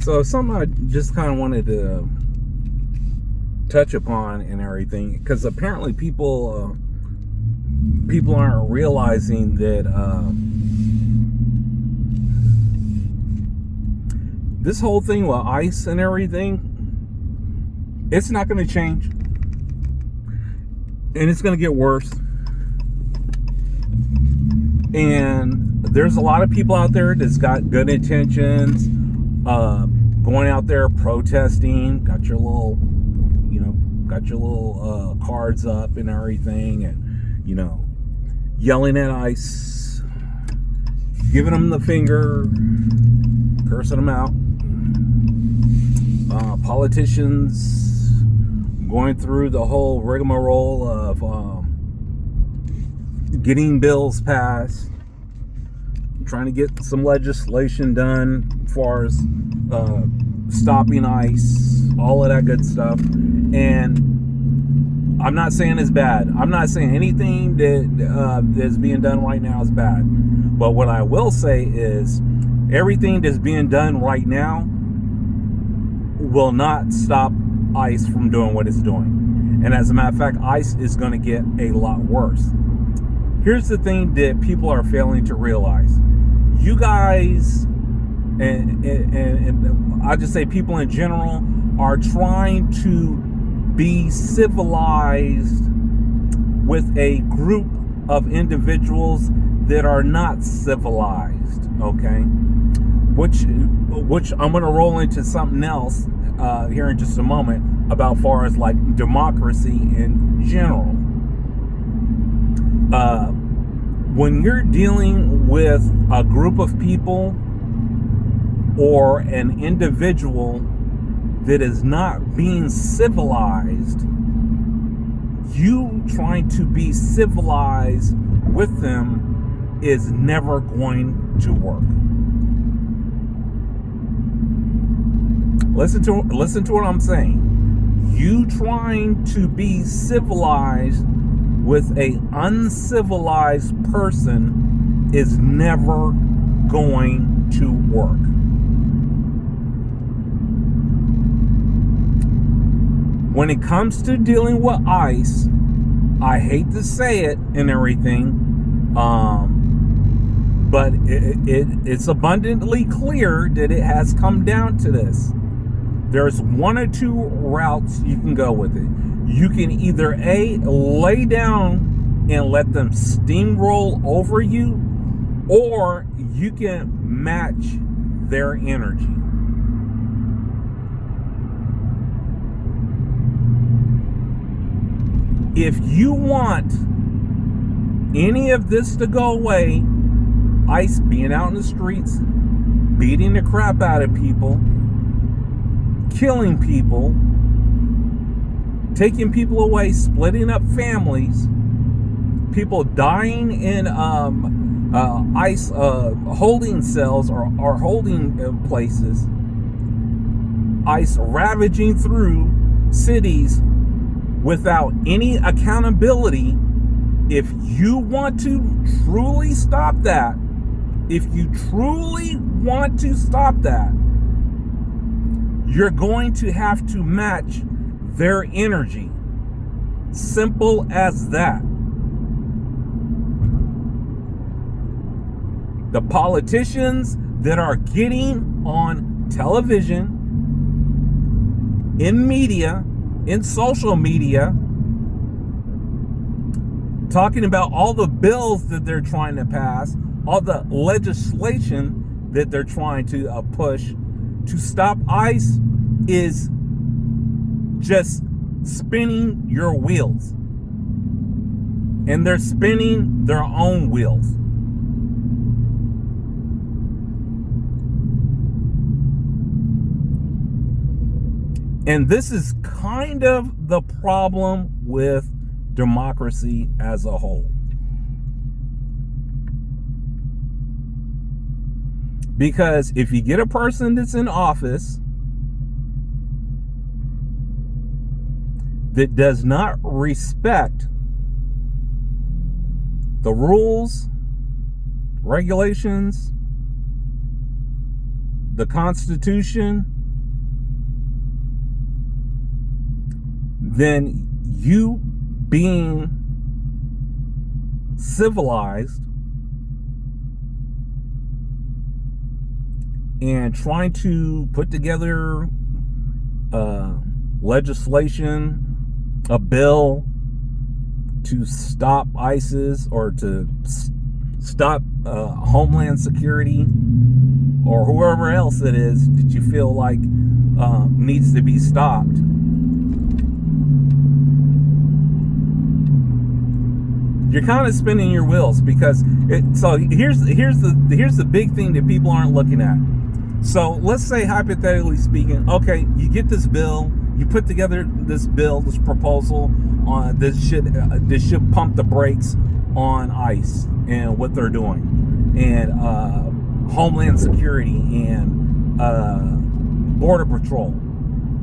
So something I just kind of wanted to touch upon and everything, because apparently people aren't realizing that this whole thing with ICE and everything, it's not going to change, and it's going to get worse. And there's a lot of people out there that's got good intentions, going out there protesting, got your little cards up and everything, and yelling at ICE, giving them the finger, cursing them out. Politicians going through the whole rigmarole of getting bills passed, trying to get some legislation done as far as stopping ICE, all of that good stuff. And I'm not saying it's bad. I'm not saying anything that's being done right now is bad. But what I will say is everything that's being done right now will not stop ICE from doing what it's doing. And as a matter of fact, ICE is going to get a lot worse. Here's the thing that people are failing to realize. You guys, and I just say people in general, are trying to be civilized with a group of individuals that are not civilized, okay? Which I'm going to roll into something else here in just a moment about far as like democracy in general. When you're dealing with a group of people or an individual that is not being civilized, you trying to be civilized with them is never going to work. Listen to what I'm saying. You trying to be civilized with a uncivilized person is never going to work. When it comes to dealing with ICE, I hate to say it and everything, but it's abundantly clear that it has come down to this. There's one or two routes you can go with it. You can either A, lay down and let them steamroll over you, or you can match their energy. If you want any of this to go away, ICE being out in the streets, beating the crap out of people, killing people, taking people away, splitting up families, people dying in ICE holding cells or holding places, ICE ravaging through cities without any accountability. If you want to truly stop that, you're going to have to match their energy. Simple as that. The politicians that are getting on television, in media, in social media, talking about all the bills that they're trying to pass, all the legislation that they're trying to push to stop ICE, is just spinning your wheels. And they're spinning their own wheels. And this is kind of the problem with democracy as a whole. Because if you get a person that's in office that does not respect the rules, regulations, the Constitution, then you being civilized and trying to put together legislation, a bill to stop ISIS or to stop Homeland Security or whoever else it is that you feel like needs to be stopped. You're kind of spinning your wheels because here's the big thing that people aren't looking at. So let's say, hypothetically speaking, okay, you get this bill, you put together this bill, this proposal on this should pump the brakes on ICE and what they're doing, and Homeland Security and Border Patrol.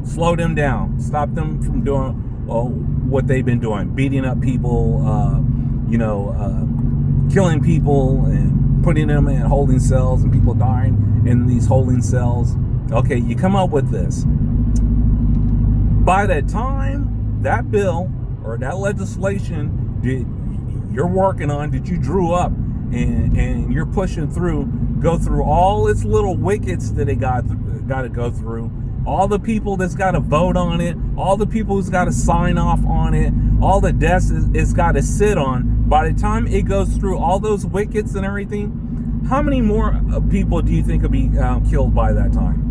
Slow them down, stop them from doing what they've been doing, beating up people, killing people and putting them in holding cells and people dying in these holding cells. Okay, you come up with this. By the time that bill or that legislation that you're working on, that you drew up and you're pushing through, go through all its little wickets that it got to go through, all the people that's got to vote on it, all the people who's got to sign off on it, all the desks it's got to sit on. By the time it goes through all those wickets and everything, how many more people do you think will be killed by that time?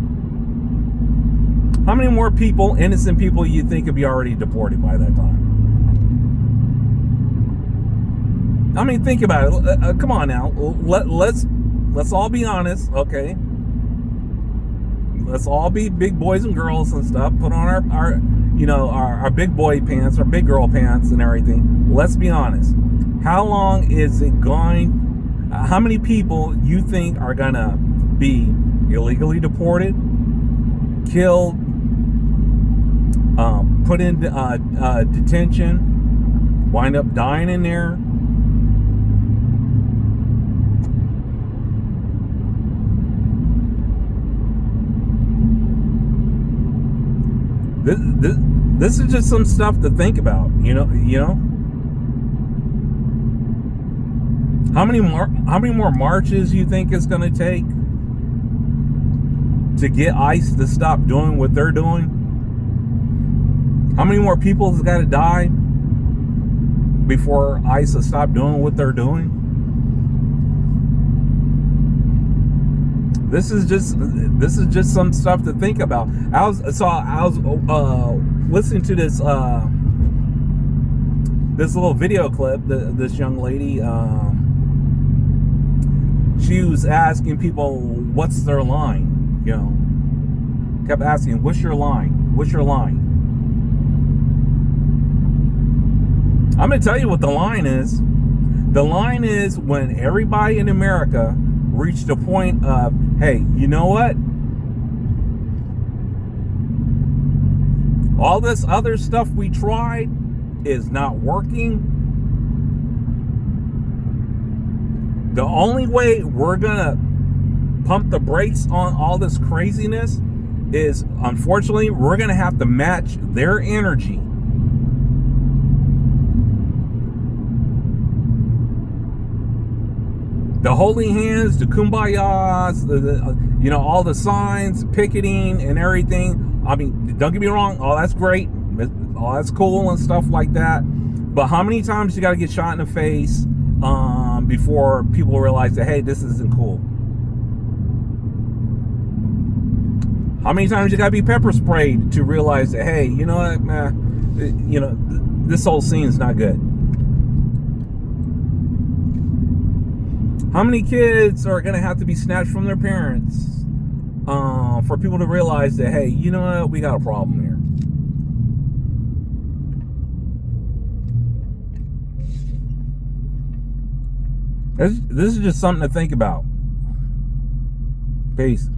How many more people, innocent people, you think will be already deported by that time? I mean, think about it. Come on now. Let's all be honest, okay? Let's all be big boys and girls and stuff. Put on our big boy pants, our big girl pants and everything. Let's be honest. How long is it going? How many people you think are gonna be illegally deported, killed, put in detention, wind up dying in there? This is just some stuff to think about, you know. How many more marches you think it's going to take to get ICE to stop doing what they're doing? How many more people has got to die before ICE will stop doing what they're doing? This is just some stuff to think about. I was listening to this little video clip. This young lady, she was asking people what's their line. Kept asking, "What's your line? What's your line?" I'm gonna tell you what the line is. The line is when everybody in America reached a point of, hey, you know what? All this other stuff we tried is not working. The only way we're gonna pump the brakes on all this craziness is, unfortunately, we're gonna have to match their energy. The holding hands, the kumbayas, all the signs, picketing and everything. I mean, don't get me wrong, all that's great. All that's cool and stuff like that. But how many times you got to get shot in the face before people realize that, hey, this isn't cool? How many times you got to be pepper sprayed to realize that, hey, you know what, this whole scene's not good? How many kids are going to have to be snatched from their parents for people to realize that, hey, you know what, we got a problem here? This is just something to think about. Peace.